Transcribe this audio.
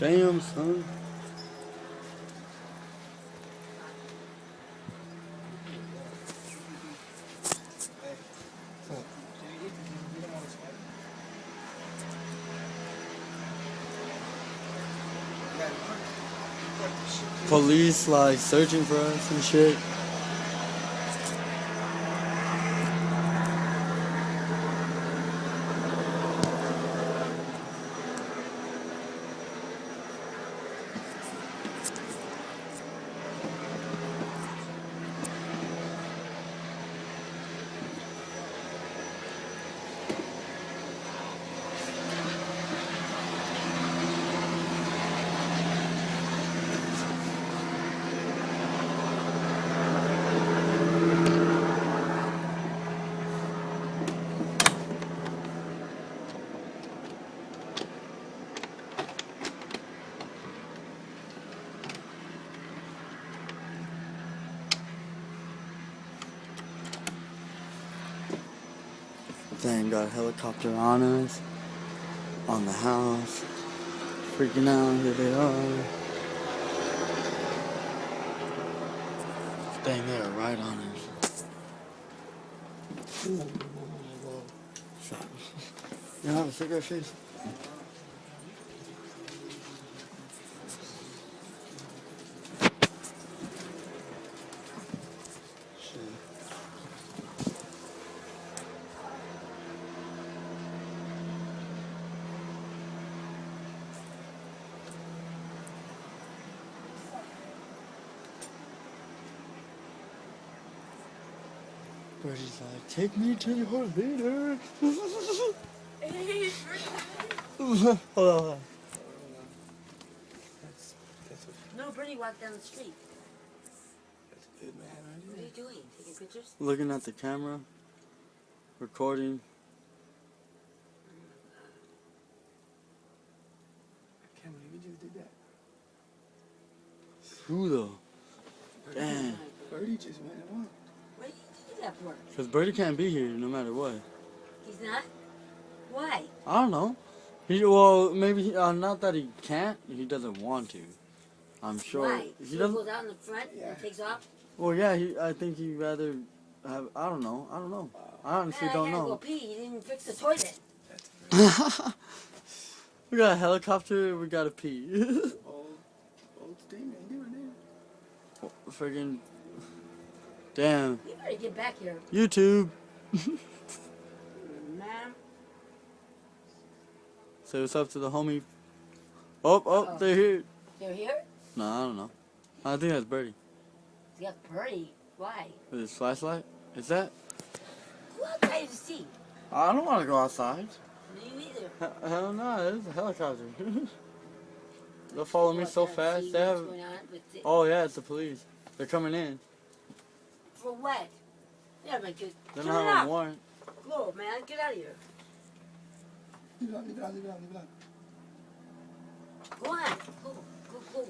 Damn, son. Police like searching for us and shit. Dang, got a helicopter on us, on the house, freaking out, here they are. Dang, they're right on us. Shut. You have a cigarette, face? Birdie's like, take me to your leader. Hold on. No, Birdie walked down the street. That's good, man. What are you doing? Taking pictures? Looking at the camera, recording. I can't believe you just did that. Who though? Damn. Birdie just went and won. What did you do that for? Because Birdie can't be here no matter what. He's not? Why? I don't know. Well, maybe, not that he can't, he doesn't want to. I'm sure. Why? He goes doesn't. out in the front and takes off? Well, yeah, I think he'd rather have, I don't know. I honestly don't I had to go know. pee. You didn't fix the toilet. We got a helicopter, we gotta pee. Old statement, you were there. Friggin' damn. You better get back here. YouTube. Ma'am. Say what's up to the homie. Oh, they're here. They're here? No, I don't know. I think that's Birdie. You got Birdie. Why? With his flashlight? Is that? Go outside to see. I don't want to go outside. Me neither. Hell no, it's a helicopter. They'll follow me so fast. They have. Oh yeah, it's the police. They're coming in. For what? Yeah, man, They turn don't it have off. a warrant. Go, man. Get out of here. Leave it on. Go on. Go.